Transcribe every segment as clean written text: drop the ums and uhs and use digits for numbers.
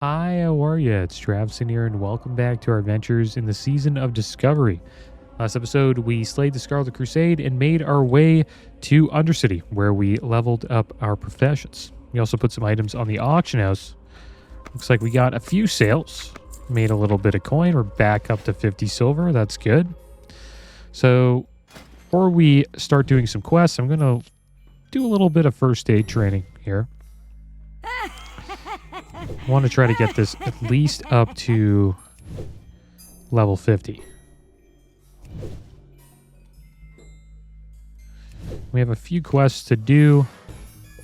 Hi, how are you? It's Traviseen here, and welcome back to our adventures in the Season of Discovery. Last episode, we slayed the Scarlet Crusade and made our way to Undercity, where we leveled up our professions. We also put some items on the auction house. Looks like we got a few sales, made a little bit of coin. We're back up to 50 silver. That's good. So, before we start doing some quests, I'm going to do a little bit of first aid training here. I want to try to get this at least up to level 50. We have a few quests to do.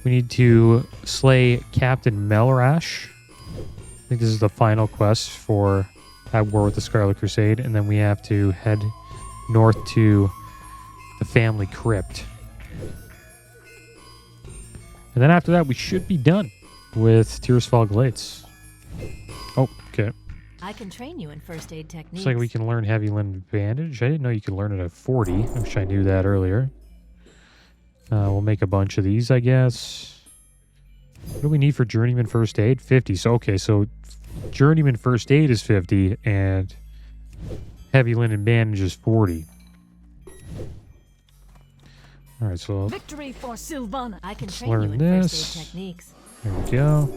We need to slay Captain Melrash. I think this is the final quest for At War with the Scarlet Crusade. And then we have to head north to the family crypt. And then after that, we should be done with Tearsfall Glades. Oh, okay. I can train you in first aid techniques. Looks like we can learn Heavy Limb Bandage. I didn't know you could learn it at 40. I wish I knew that earlier. We'll make a bunch of these, I guess. What do we need for Journeyman First Aid? 50. So, okay, so Journeyman First Aid is 50, and Heavy Linen Bandage is 40. All right, so Victory for Sylvana. I can let's train you learn in this. first aid techniques. There we go.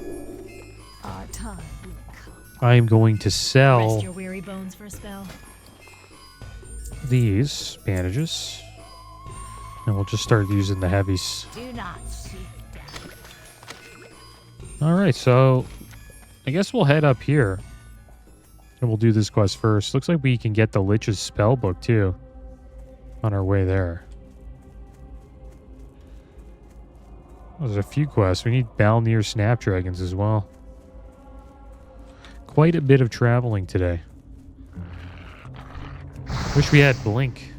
Our time will come. I am going to Rest sell your weary bones for a spell. these bandages. And we'll just start using the heavies. Do not seek death. Alright, so I guess we'll head up here. And we'll do this quest first. Looks like we can get the Lich's spellbook too on our way there. There's a few quests. We need Balnir Snapdragons as well. Quite a bit of traveling today. Wish we had Blink.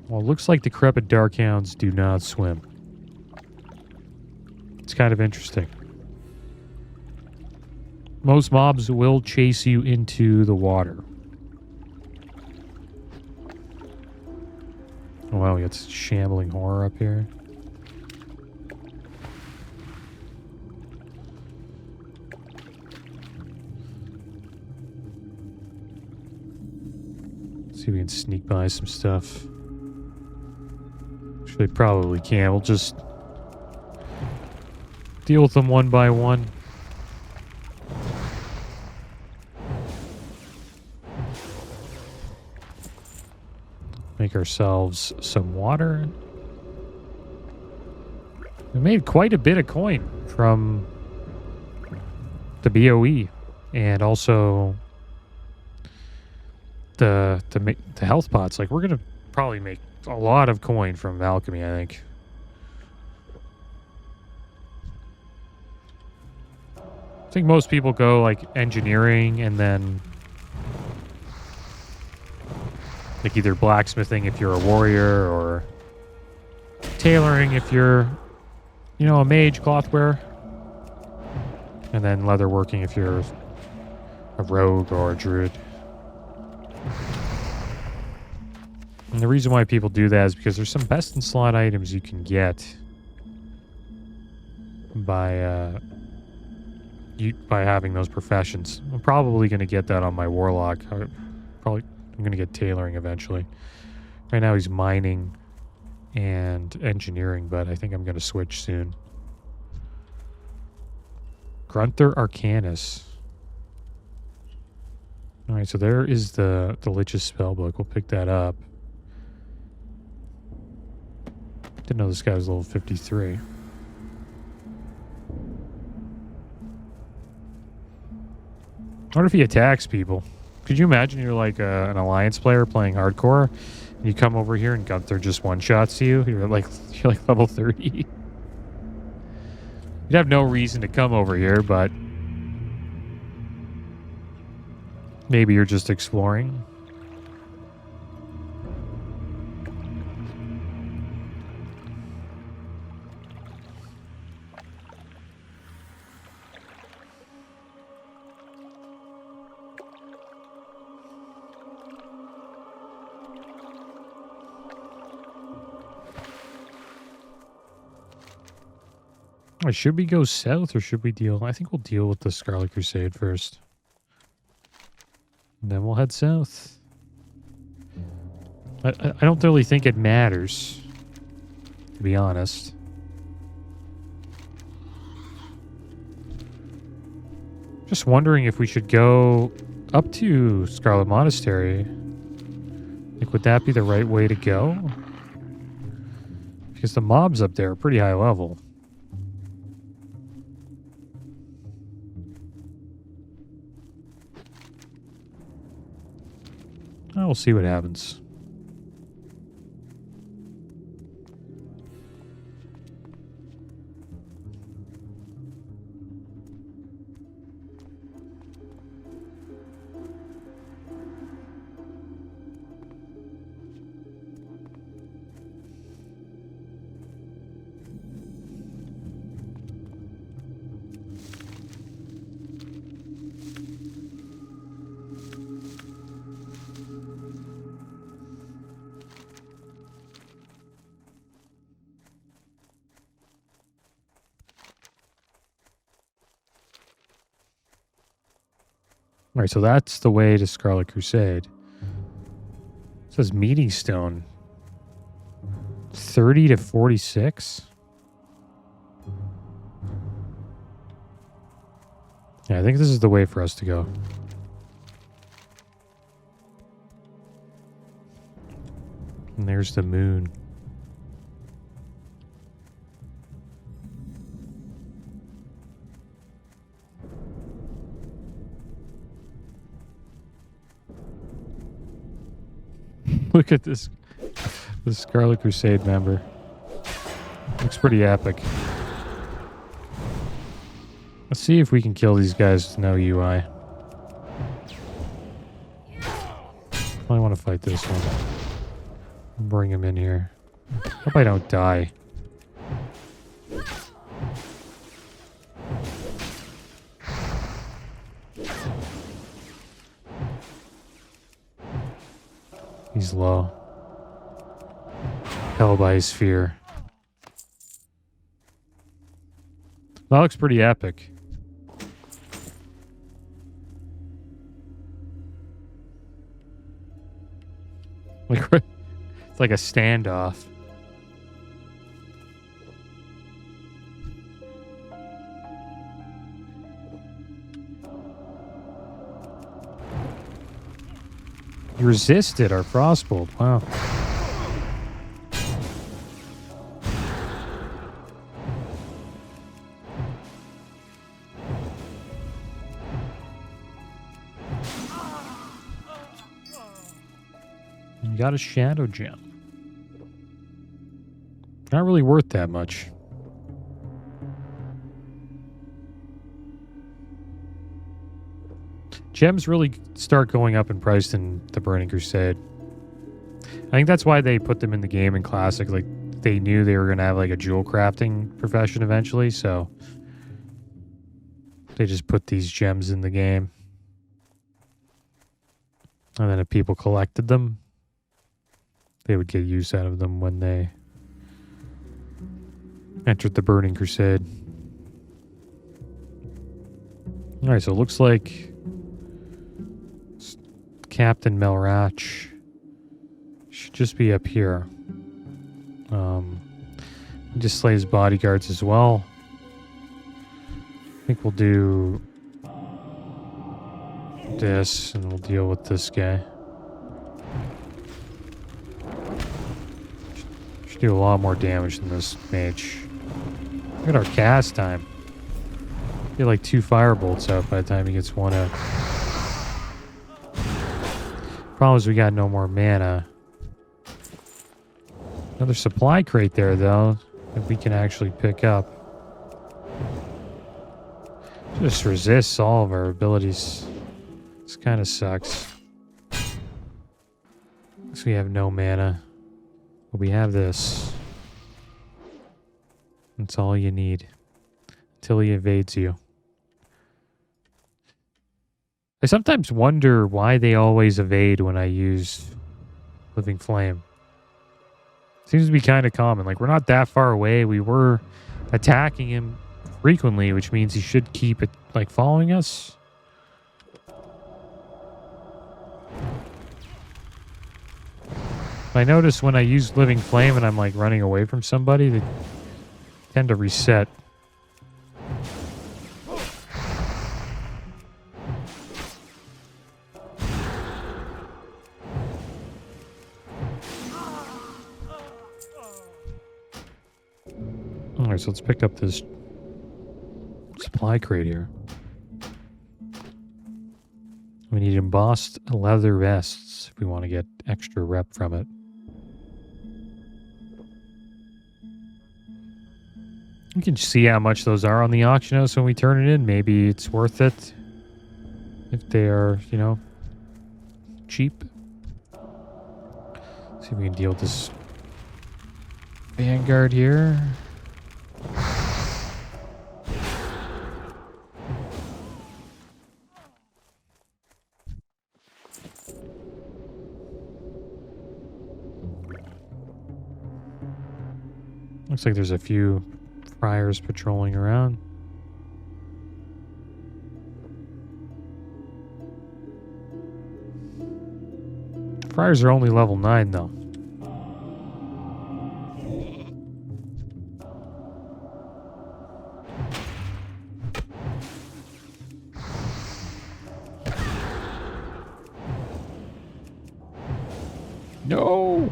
Well, it looks like decrepit Darkhounds do not swim. It's kind of interesting. Most mobs will chase you into the water. Oh, wow, we got shambling horror up here. Let's see if we can sneak by some stuff. Actually, probably can't. We'll just deal with them one by one. Make ourselves some water. We made quite a bit of coin from the BOE and also the health pots. Like, we're gonna probably make a lot of coin from alchemy, I think. I think most people go like engineering and then like either blacksmithing if you're a warrior or tailoring if you're, you know, a mage, clothwear, and then leatherworking if you're a rogue or a druid. And the reason why people do that is because there's some best in slot items you can get by having those professions. I'm probably going to get that on my warlock. I'm going to get tailoring eventually. Right now he's mining and engineering, but I think I'm going to switch soon. Grunter Arcanus. All right, so there is the Lich's spellbook. We'll pick that up. Didn't know this guy was level 53. I wonder if he attacks people. Could you imagine you're like an alliance player playing hardcore, and you come over here and Gunther just one-shots you? You're like level 30. You'd have no reason to come over here, but maybe you're just exploring. Alright, should we go south or should we deal? I think we'll deal with the Scarlet Crusade first. And then we'll head south. I don't really think it matters, to be honest. Just wondering if we should go up to Scarlet Monastery. Like, would that be the right way to go? Because the mobs up there are pretty high level. Oh, we'll see what happens. All right, so that's the way to Scarlet Crusade. It says Meeting Stone. 30 to 46? Yeah, I think this is the way for us to go. And there's the moon. Look at this Scarlet Crusade member. Looks pretty epic. Let's see if we can kill these guys with no UI. I want to fight this one. Bring him in here. Hope I don't die. He's low. Held by his fear. That looks pretty epic. Like, it's like a standoff. You resisted our frostbolt. Wow. You got a shadow gem. Not really worth that much. Gems really start going up in price in the Burning Crusade. I think that's why they put them in the game in Classic. Like, they knew they were going to have like a jewel crafting profession eventually, so they just put these gems in the game. And then if people collected them, they would get use out of them when they entered the Burning Crusade. Alright, so it looks like Captain Melrach should just be up here. Just slay his bodyguards as well. I think we'll do this and we'll deal with this guy. Should do a lot more damage than this mage. Look at our cast time. Get like 2 firebolts out by the time he gets one out. Problem is we got no more mana. Another supply crate there though, that we can actually pick up. Just resists all of our abilities. This kind of sucks. Because we have no mana. But we have this. That's all you need. Until he evades you. I sometimes wonder why they always evade when I use Living Flame. Seems to be kind of common. Like, we're not that far away. We were attacking him frequently, which means he should keep it, like, following us. I notice when I use Living Flame and I'm, like, running away from somebody, they tend to reset. Alright, so let's pick up this supply crate here. We need embossed leather vests if we want to get extra rep from it. You can see how much those are on the auction house when we turn it in. Maybe it's worth it if they are, you know, cheap. See if we can deal with this Vanguard here. Looks like there's a few friars patrolling around. Friars are only level 9 though. No!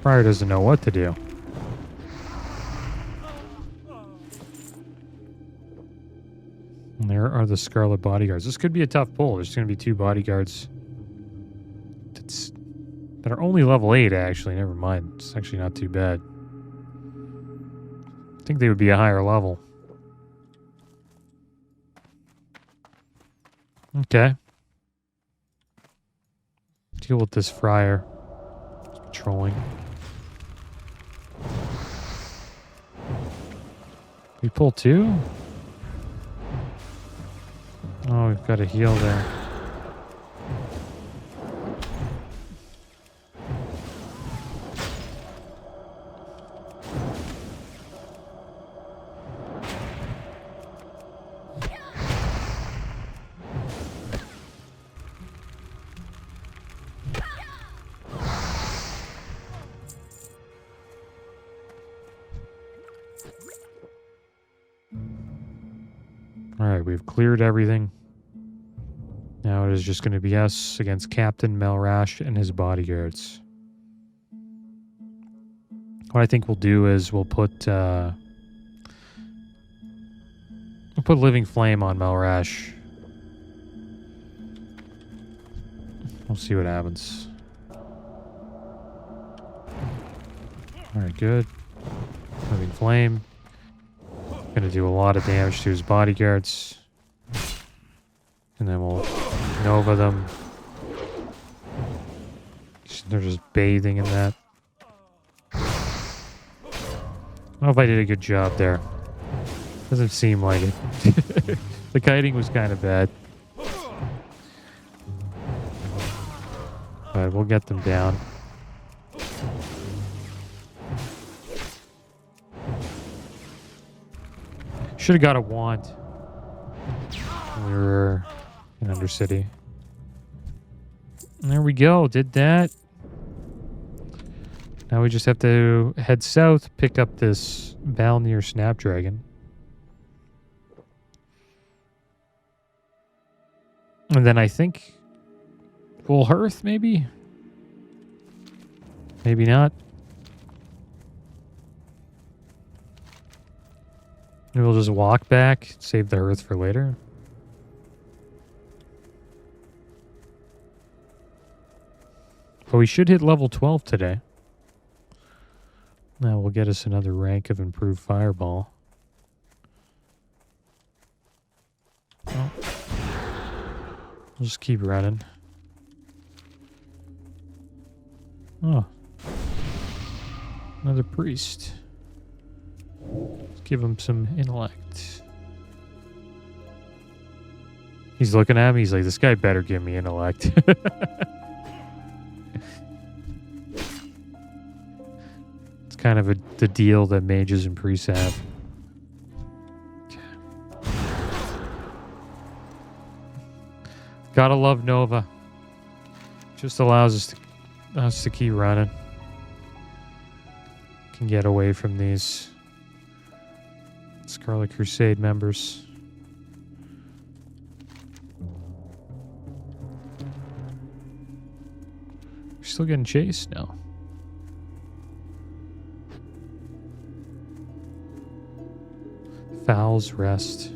Friar doesn't know what to do. And there are the Scarlet Bodyguards. This could be a tough pull. There's going to be 2 bodyguards that are only level 8, actually. Never mind. It's actually not too bad. I think they would be a higher level. Okay. Deal with this friar. He's patrolling. We pull 2? Oh, we've got a heal there. Alright, we've cleared everything. Now it is just going to be us against Captain Melrash and his bodyguards. What I think we'll do is we'll put Living Flame on Melrash. We'll see what happens. Alright, good. Living Flame. Gonna do a lot of damage to his bodyguards. And then we'll Nova them. They're just bathing in that. I don't know if I did a good job there. Doesn't seem like it. The kiting was kind of bad. But we'll get them down. Should have got a wand when we were in Undercity. And there we go. Did that. Now we just have to head south, pick up this Valnir Snapdragon. And then I think Full Hearth, maybe? Maybe not. Maybe we'll just walk back, save the Hearth for later. But we should hit level 12 today. That will get us another rank of improved Fireball. Well, we'll just keep running. Oh. Another priest. Let's give him some intellect. He's looking at me. He's like, this guy better give me intellect. It's kind of the deal that mages and priests have. Gotta love Nova. Just allows us to keep running. Can get away from these Scarlet Crusade members. We're still getting chased? No. Fowls Rest.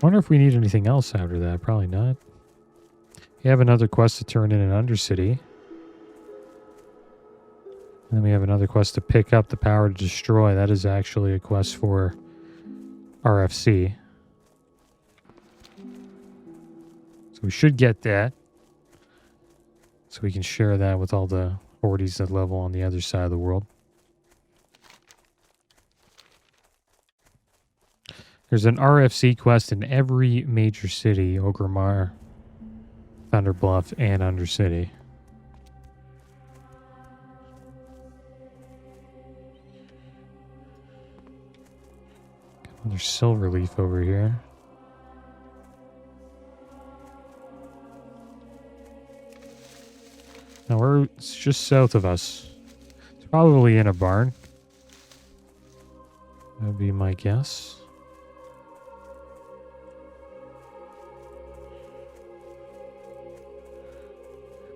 Wonder if we need anything else after that. Probably not. We have another quest to turn in an Undercity. And then we have another quest to pick up the power to destroy. That is actually a quest for RFC. So we should get that. So we can share that with all the hordes that level on the other side of the world. There's an RFC quest in every major city: Orgrimmar, Thunderbluff, and Undercity. There's Silverleaf over here. Now it's just south of us. It's probably in a barn. That would be my guess.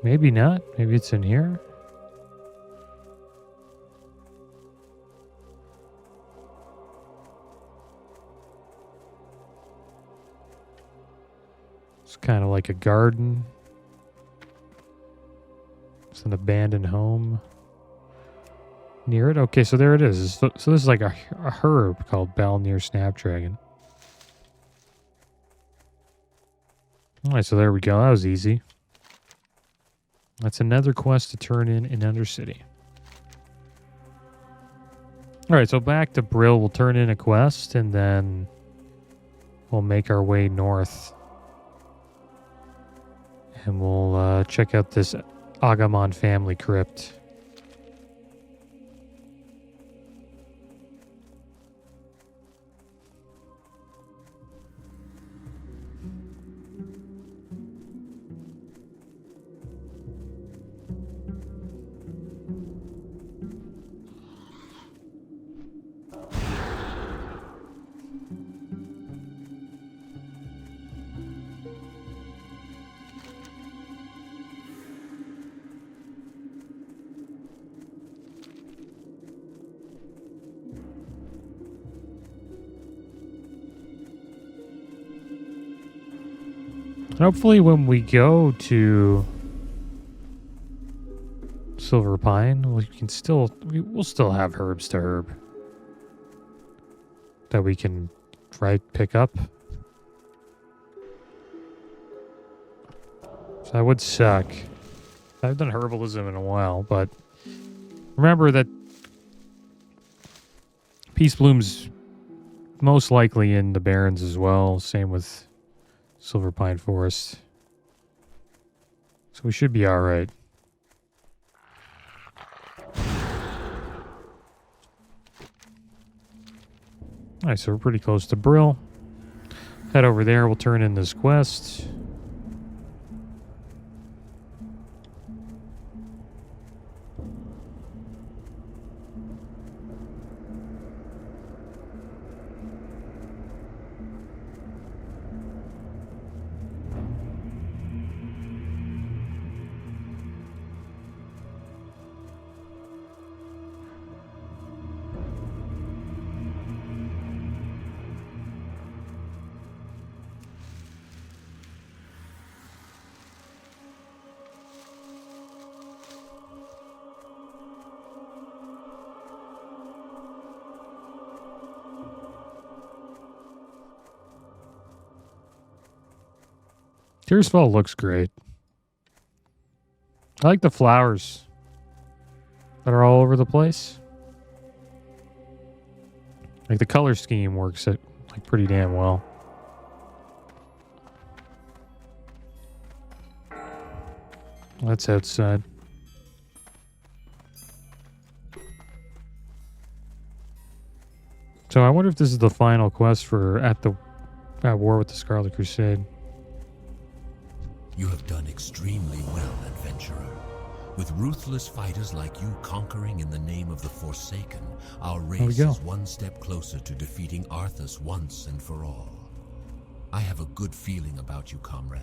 Maybe not. Maybe it's in here. It's kind of like a garden. It's an abandoned home near it. Okay, so there it is. So this is like a herb called Balnir Snapdragon. Alright, so there we go. That was easy. That's another quest to turn in Undercity. Alright, so back to Brill. We'll turn in a quest and then we'll make our way north. And we'll check out this Agamon family crypt. Hopefully when we go to Silver Pine, we'll still have herbs to herb that we can pick up. So that would suck. I haven't done herbalism in a while, but remember that Peace Bloom's most likely in the Barrens as well. Same with Silver Pine Forest. So we should be alright. Alright, so we're pretty close to Brill. Head over there, we'll turn in this quest. Tearsfall looks great. I like the flowers that are all over the place. Like the color scheme works it like pretty damn well. That's outside. So I wonder if this is the final quest for at war with the Scarlet Crusade. You have done extremely well, adventurer. With ruthless fighters like you conquering in the name of the Forsaken, our race is one step closer to defeating Arthas once and for all. I have a good feeling about you, comrade.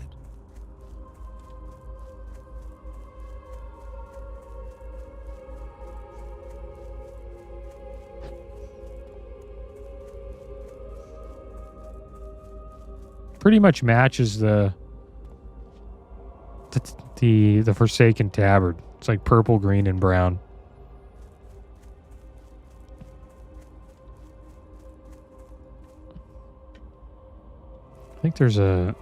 Pretty much matches the Forsaken tabard. It's like purple, green, and brown. I think there's a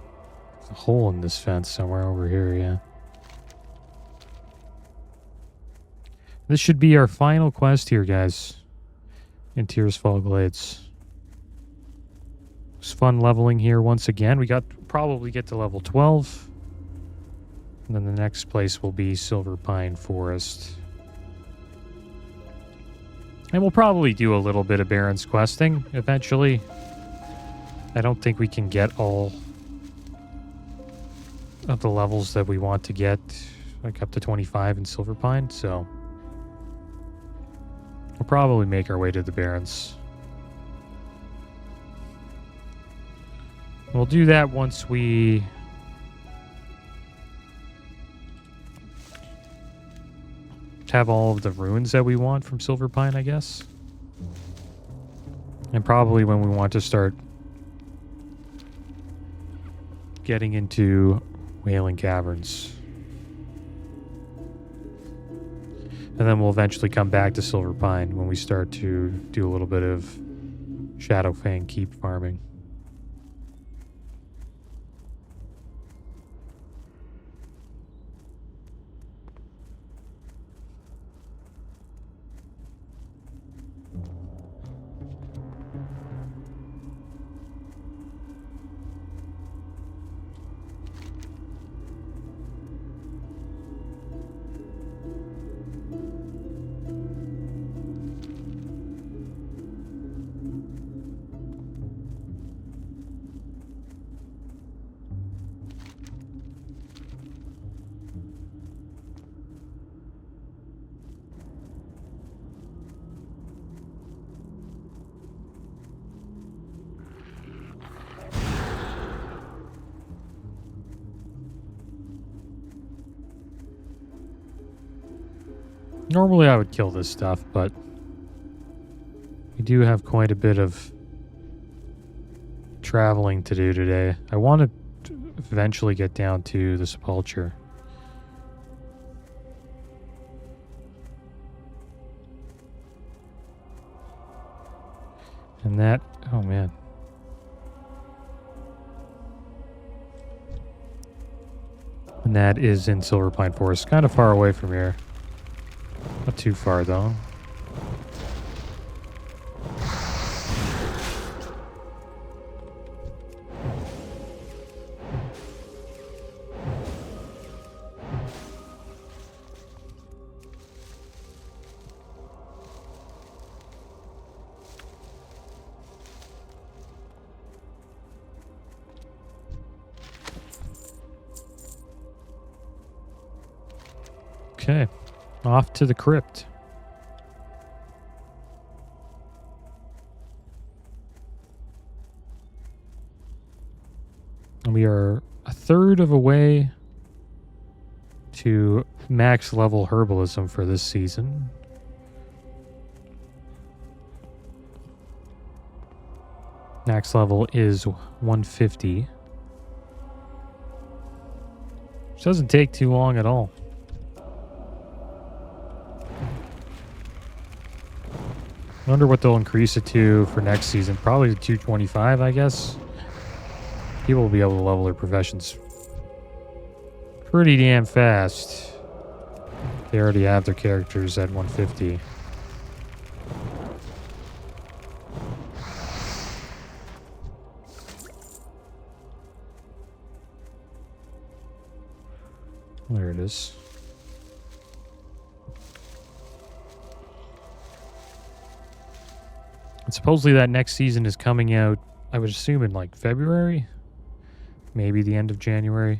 hole in this fence somewhere over here, yeah. This should be our final quest here, guys. In Tearsfall Glades. It's fun leveling here once again. We probably get to level 12. And then the next place will be Silver Pine Forest. And we'll probably do a little bit of Baron's questing eventually. I don't think we can get all of the levels that we want to get, like up to 25 in Silver Pine, so we'll probably make our way to the Barrens. We'll do that once we have all of the runes that we want from Silver Pine, I guess. And probably when we want to start getting into Wailing Caverns. And then we'll eventually come back to Silver Pine when we start to do a little bit of Shadowfang Keep farming. Normally I would kill this stuff, but we do have quite a bit of traveling to do today. I want to eventually get down to the Sepulchre. And that, oh man. And that is in Silver Pine Forest, kind of far away from here. Not too far, though. Okay. Off to the crypt. And we are a third of a way to max level herbalism for this season. Max level is 150. Which doesn't take too long at all. I wonder what they'll increase it to for next season. Probably to 225, I guess. People will be able to level their professions pretty damn fast. They already have their characters at 150. There it is. And supposedly that next season is coming out, I would assume, in like February? Maybe the end of January.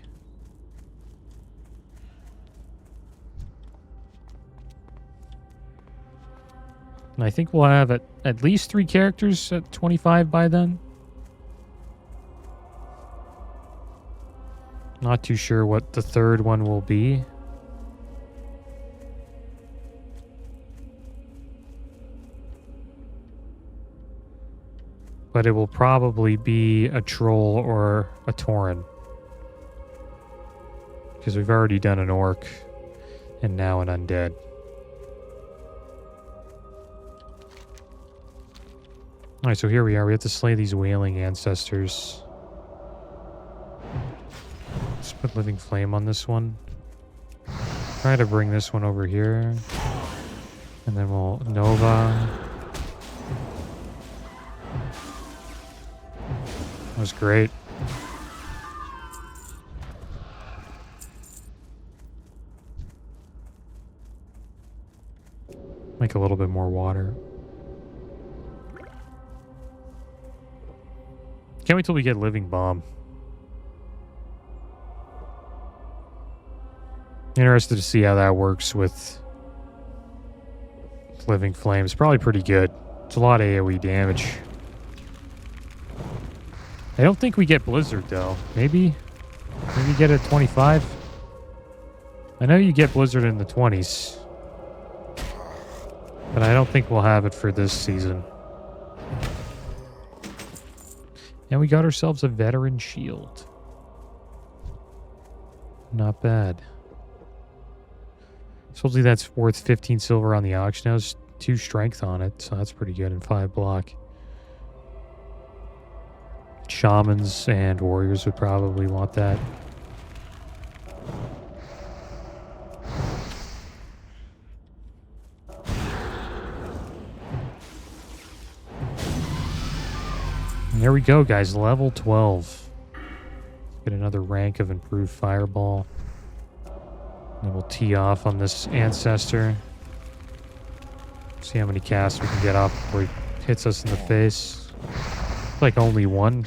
And I think we'll have at least 3 characters at 25 by then. Not too sure what the third one will be. But it will probably be a troll or a tauren. Because we've already done an orc and now an undead. Alright, so here we are. We have to slay these wailing ancestors. Let's put Living Flame on this one. Try to bring this one over here. And then we'll Nova. That was great. Make a little bit more water. Can't wait till we get Living Bomb. Interested to see how that works with Living Flames. Probably pretty good. It's a lot of AoE damage. I don't think we get Blizzard, though. Maybe get it at 25? I know you get Blizzard in the 20s. But I don't think we'll have it for this season. And we got ourselves a Veteran Shield. Not bad. Supposedly that's worth 15 silver on the auction house. 2 strength on it, so that's pretty good, and 5 block. Shamans and warriors would probably want that. And there we go, guys. Level 12. Get another rank of improved fireball. And we'll tee off on this ancestor. See how many casts we can get off before he hits us in the face. Like only one.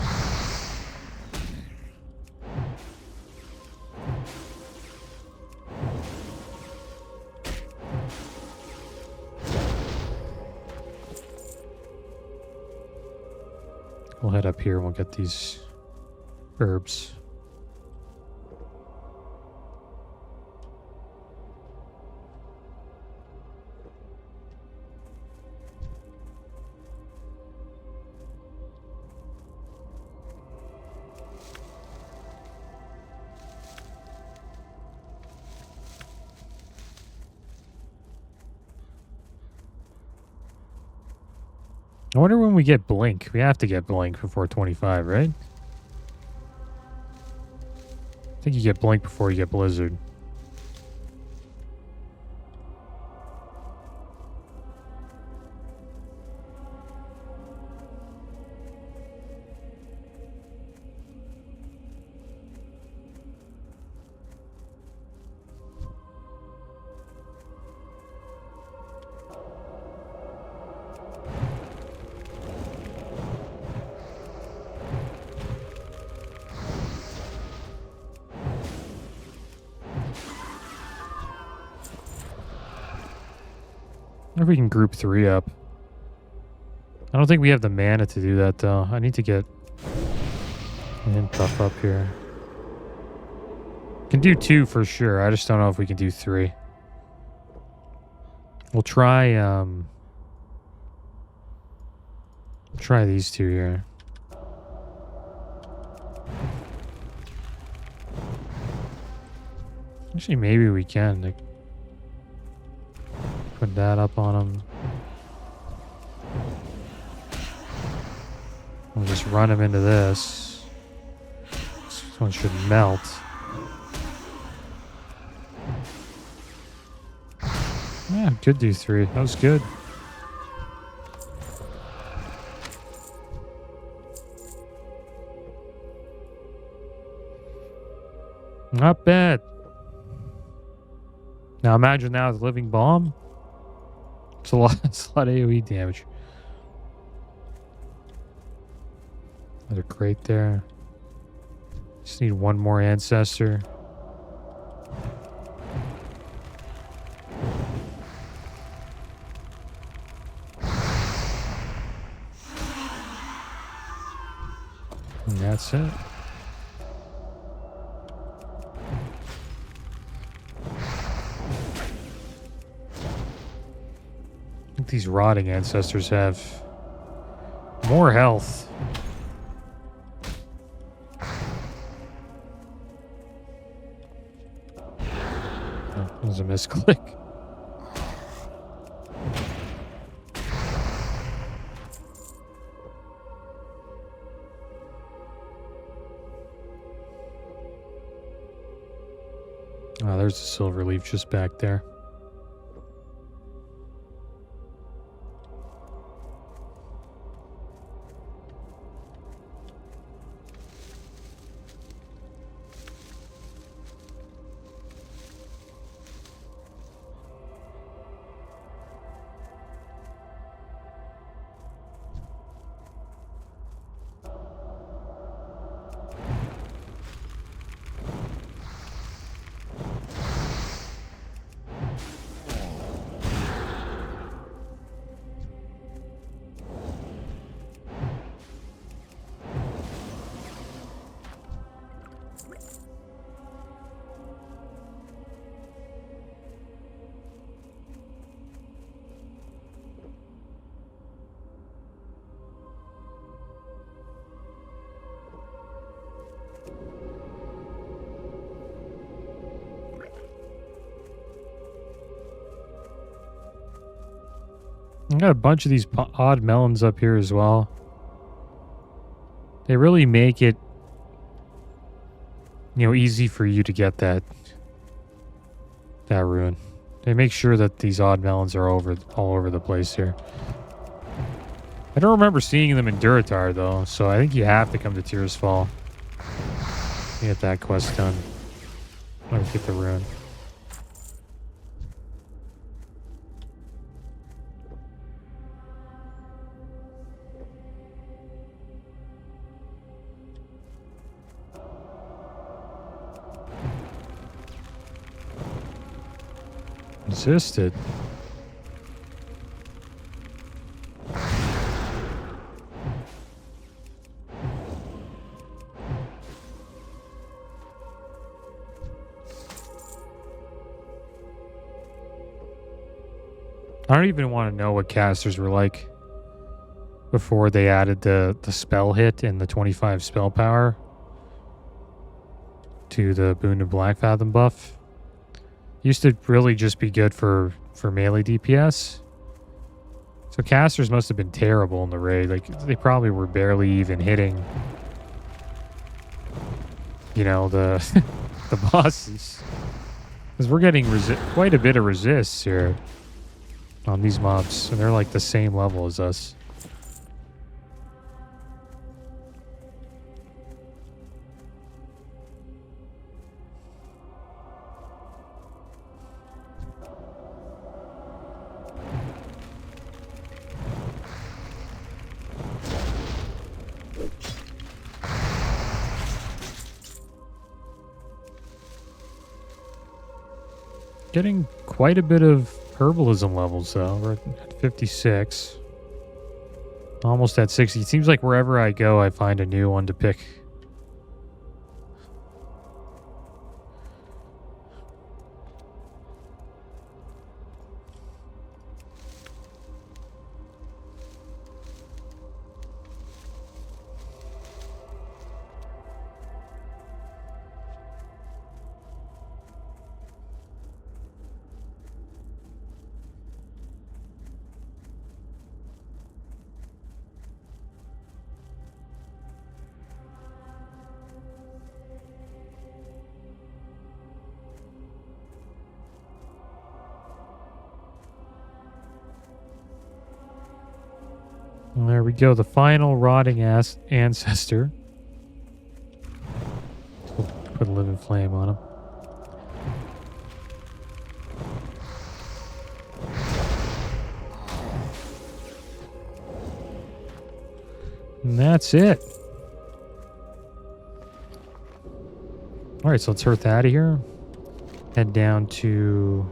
We'll head up here and we'll get these herbs. I wonder when we get Blink. We have to get Blink before 25, right? I think you get Blink before you get Blizzard. I wonder if we can group 3 up. I don't think we have the mana to do that, though. I need to get an buff up here. Can do 2 for sure. I just don't know if we can do 3. We'll try, try these 2 here. Actually, maybe we can. Like, put that up on him. We'll just run him into this. This one should melt. Yeah, could do 3. That was good. Not bad. Now imagine now the living bomb. It's a lot, it's a lot of AoE damage. Another crate there. Just need one more ancestor. And that's it. I think these rotting ancestors have more health. Oh, that was a misclick. Oh, there's a silver leaf just back there. I got a bunch of these odd melons up here as well. They really make it, easy for you to get that rune. They make sure that these odd melons are all over the place here. I don't remember seeing them in Duratar though, so I think you have to come to Tears Fall to get that quest done. Or get the rune. Resisted. I don't even want to know what casters were like before they added the spell hit and the 25 spell power to the Boon of Black Fathom buff. Used to really just be good for melee DPS. So casters must have been terrible in the raid. Like, they probably were barely even hitting, the the bosses. Because we're getting quite a bit of resists here on these mobs. And they're like the same level as us. Getting quite a bit of herbalism levels though. We're at 56. Almost at 60. It seems like wherever I go, I find a new one to pick. Well, there we go. The final rotting ancestor. We'll put a living flame on him. And that's it. Alright, so let's earth out of here. Head down to...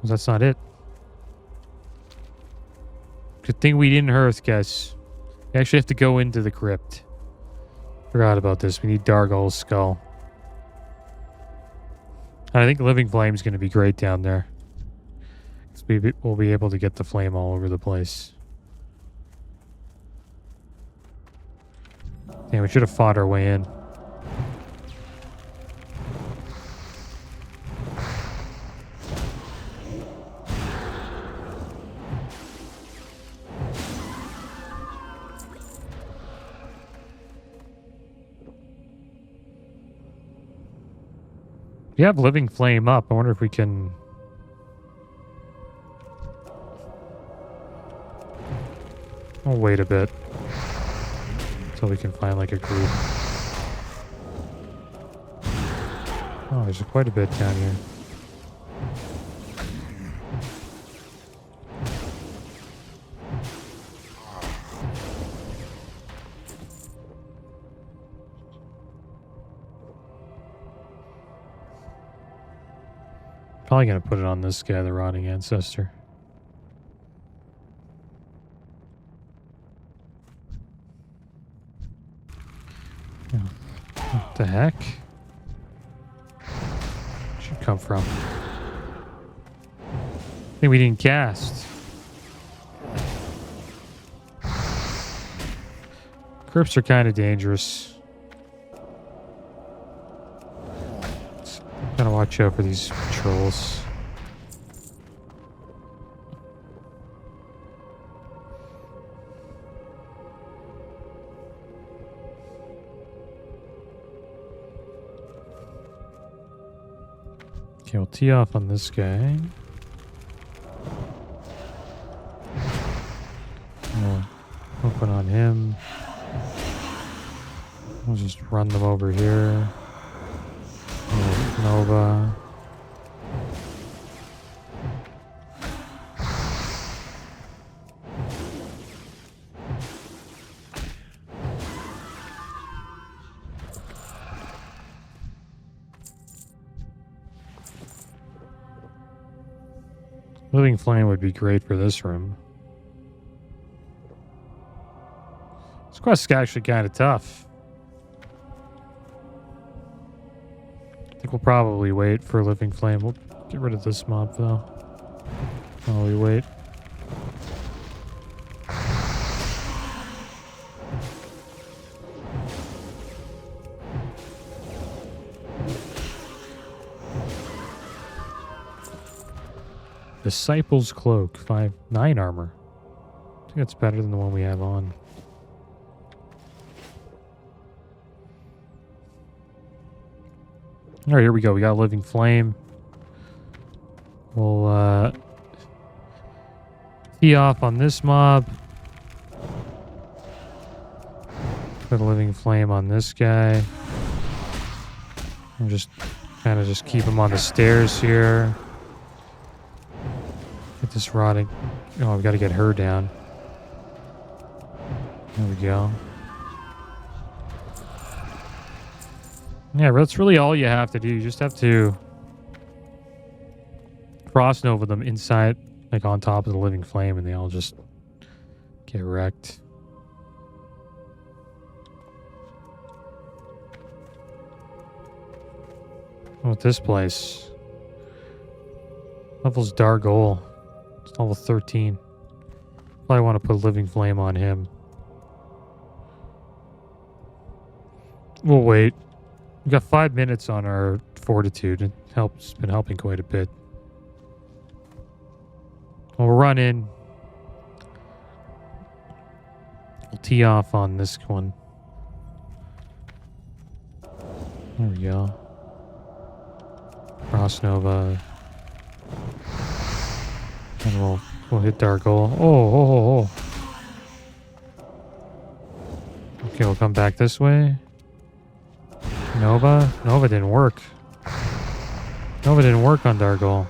That's not it. Good thing we didn't earth, guys. We actually have to go into the crypt. Forgot about this. We need Dargol's skull. I think Living Flame's going to be great down there. We'll be able to get the flame all over the place. Yeah, we should have fought our way in. We have Living Flame up. I wonder if we can... I'll wait a bit. Until we can find like a group. Oh, there's quite a bit down here. Probably gonna put it on this guy, the rotting ancestor. What the heck? Should come from. I think we didn't cast. Crypts are kind of dangerous. Gotta watch out for these trolls. Okay, we'll tee off on this guy. We'll open on him. We'll just run them over here. Nova. Living Flame would be great for this room. This quest is actually kind of tough. I think we'll probably wait for Living Flame. We'll get rid of this mob though while we wait. Disciple's Cloak, 9 armor. I think that's better than the one we have on. All right, here we go. We got Living Flame. We'll tee off on this mob. Put a Living Flame on this guy. And just kind of just keep him on the stairs here. Get this rotting. Oh, we got to get her down. There we go. Yeah, that's really all you have to do. You just have to frost nova them inside, like on top of the Living Flame, and they all just get wrecked. Oh, this place. Level's Dargol. It's level 13. Probably want to put Living Flame on him. We'll wait. We've got 5 minutes on our fortitude. It's been helping quite a bit. We'll run in. We'll tee off on this one. There we go. Frost Nova. And we'll We'll hit Dark Hole. Oh. Okay, we'll come back this way. Nova? Nova didn't work. Nova didn't work on Dark Hole.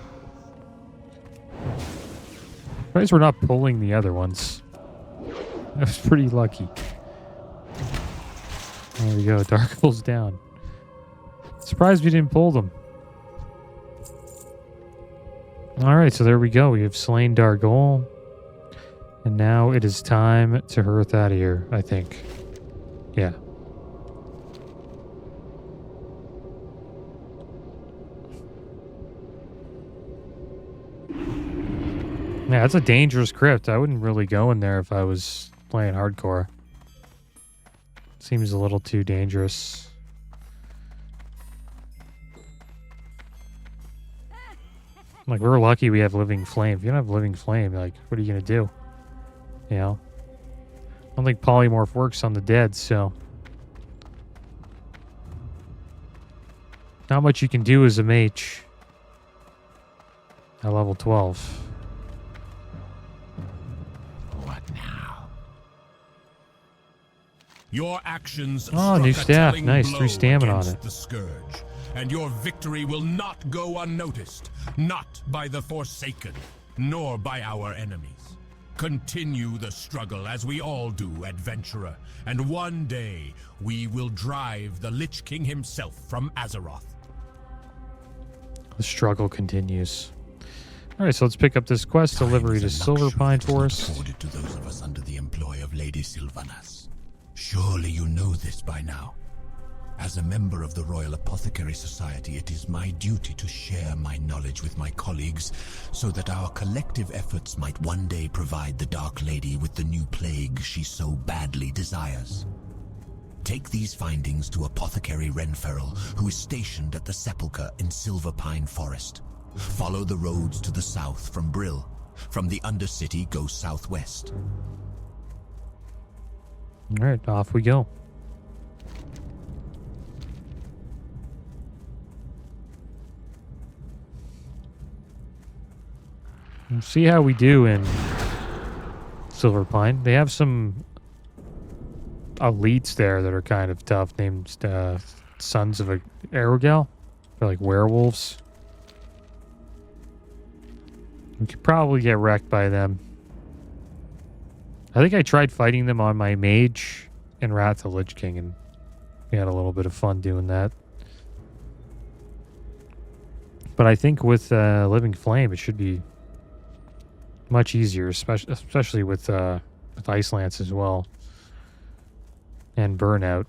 Surprised we're not pulling the other ones. I was pretty lucky. There we go. Dark Hole's down. Surprised we didn't pull them. Alright, so there we go. We have slain Dark Hole. And now it is time to hearth out of here, I think. Yeah. Yeah, that's a dangerous crypt. I wouldn't really go in there if I was playing hardcore. Seems a little too dangerous. Like, we're lucky we have Living Flame. If you don't have Living Flame, like, what are you going to do? You know? I don't think Polymorph works on the dead, so... Not much you can do as a mage. At level 12. What now? Your actions Oh, new staff. Nice. 3 stamina on it. The scourge, and your victory will not go unnoticed. Not by the Forsaken, nor by our enemies. Continue the struggle as we all do, adventurer, and one day we will drive the Lich King himself from Azeroth. The struggle continues. Alright, so let's pick up this quest, delivery to Silverpine Forest. Afforded to those of us under the employ of Lady Sylvanas. Surely you know this by now. As a member of the Royal Apothecary Society, it is my duty to share my knowledge with my colleagues so that our collective efforts might one day provide the Dark Lady with the new plague she so badly desires. Take these findings to Apothecary Renferrel, who is stationed at the Sepulchre in Silverpine Forest. Follow the roads to the south from Brill. From the Undercity, go southwest. Alright, off we go. We'll see how we do in Silverpine. They have some elites there that are kind of tough, named Sons of a Aerogal. They're like werewolves. We could probably get wrecked by them. I think I tried fighting them on my Mage and Wrath of Lich King, and we had a little bit of fun doing that. But I think with Living Flame, it should be much easier, especially with Ice Lance as well. And Burnout.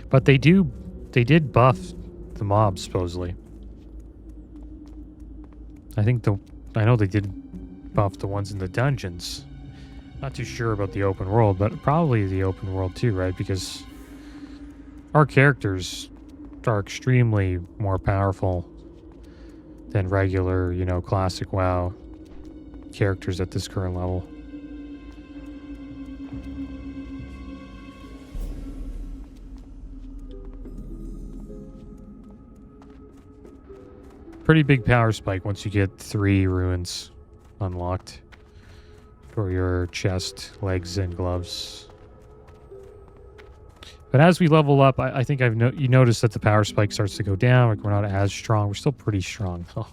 But they did buff the mobs, supposedly. I know they did buff the ones in the dungeons. Not too sure about the open world, but probably the open world too, right? Because our characters are extremely more powerful than regular, classic WoW characters at this current level. Pretty big power spike once you get 3 ruins unlocked for your chest, legs, and gloves. But as we level up, I think you notice that the power spike starts to go down. Like, we're not as strong. We're still pretty strong, though.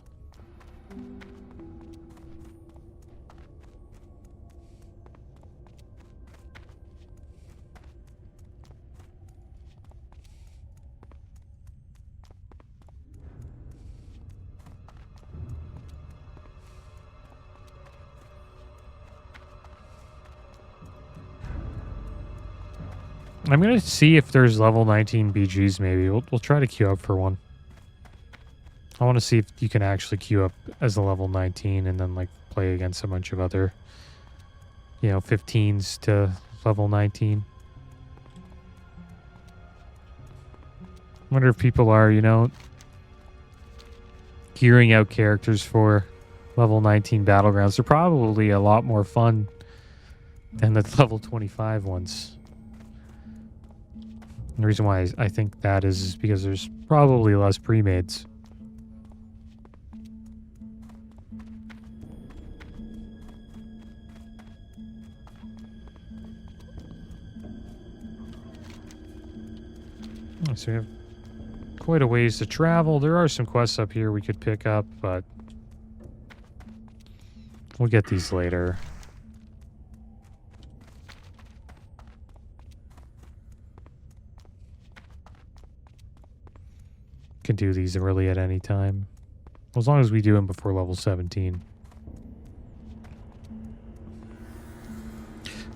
I'm going to see if there's level 19 BGs, maybe. We'll try to queue up for one. I want to see if you can actually queue up as a level 19 and then, like, play against a bunch of other, 15s to level 19. I wonder if people are, gearing out characters for level 19 Battlegrounds. They're probably a lot more fun than the level 25 ones. And the reason why I think that is because there's probably less pre-mades. So we have quite a ways to travel. There are some quests up here we could pick up, but we'll get these later. Can do these really at any time, as long as we do them before level 17.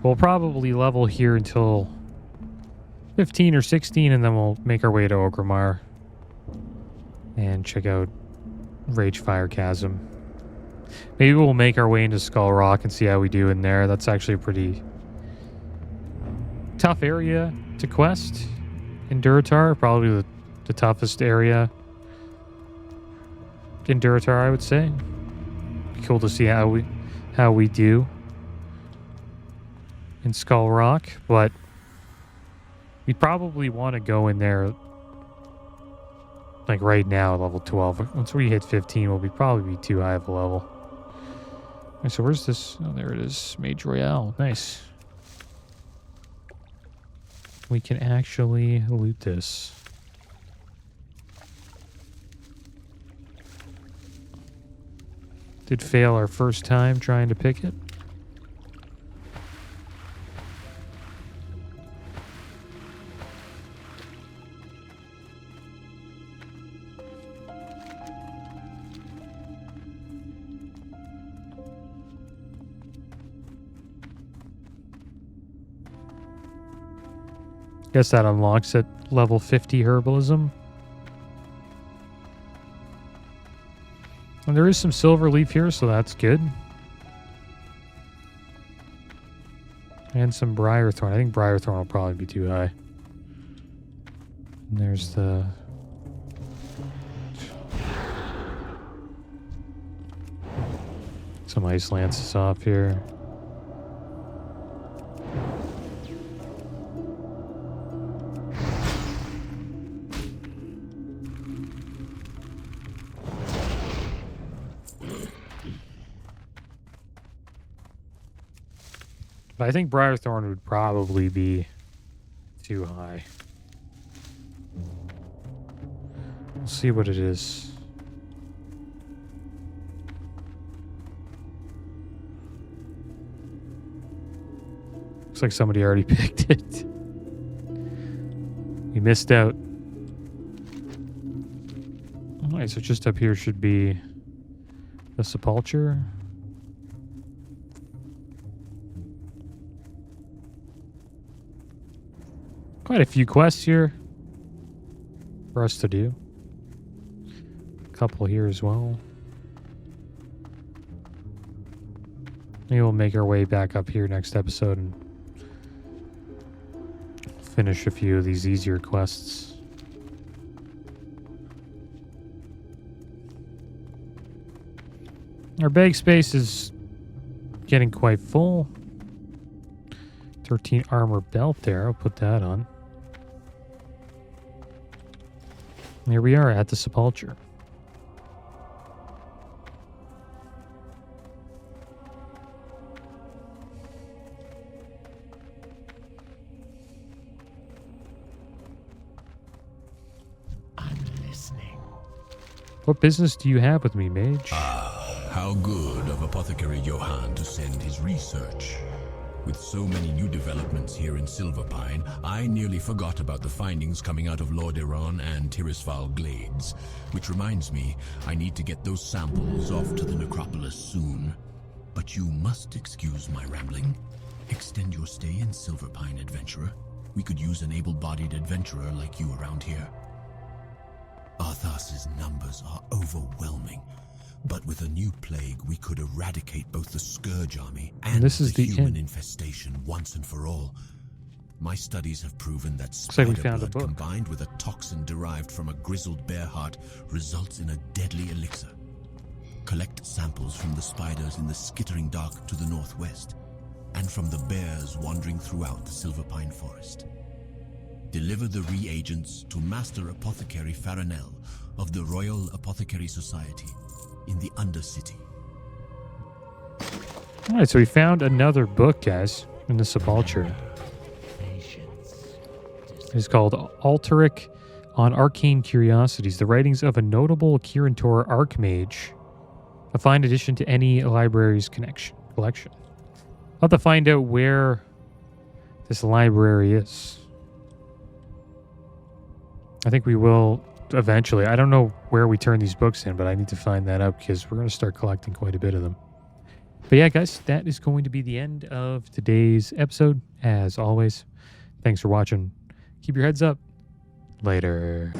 We'll probably level here until 15 or 16, and then we'll make our way to Orgrimmar and check out Ragefire Chasm. Maybe we'll make our way into Skull Rock and see how we do in there. That's actually a pretty tough area to quest in Durotar. Probably the toughest area in Durotar, I would say. Be cool to see how we do in Skull Rock, but we'd probably want to go in there like right now, level 12. Once we hit 15, we'll probably be too high of a level. Okay, so where's this? Oh, there it is. Mage Royale. Nice. We can actually loot this. Did fail our first time trying to pick it. Guess that unlocks at level 50 herbalism. And there is some silver leaf here, so that's good. And some Briarthorn. I think Briarthorn will probably be too high. And there's the... some ice lances off here. But I think Briarthorn would probably be too high. We'll see what it is. Looks like somebody already picked it. We missed out. Alright, so just up here should be the Sepulcher. Quite a few quests here for us to do. A couple here as well. Maybe we'll make our way back up here next episode and finish a few of these easier quests. Our bag space is getting quite full. 13 armor belt there. I'll put that on. Here we are at the Sepulcher. I'm listening. What business do you have with me, Mage? How good of Apothecary Johann to send his research. With so many new developments here in Silverpine, I nearly forgot about the findings coming out of Lordaeron and Tirisfal Glades. Which reminds me, I need to get those samples off to the necropolis soon. But you must excuse my rambling. Extend your stay in Silverpine, adventurer. We could use an able-bodied adventurer like you around here. Arthas's numbers are overwhelming. But with a new plague, we could eradicate both the Scourge army and the human infestation once and for all. My studies have proven that spider blood combined with a toxin derived from a grizzled bear heart results in a deadly elixir. Collect samples from the spiders in the skittering dark to the northwest, and from the bears wandering throughout the Silver Pine Forest. Deliver the reagents to Master Apothecary Farinell of the Royal Apothecary Society in the Undercity. All right, so we found another book, guys, in the Sepulchre. It's called Alteric on Arcane Curiosities, the writings of a notable Kirin-Tor Archmage, a fine addition to any library's collection. I'll have to find out where this library is. I think we will eventually. I don't know where we turn these books in, but I need to find that out because we're going to start collecting quite a bit of them. But yeah, guys, that is going to be the end of today's episode. As always, thanks for watching. Keep your heads up. Later.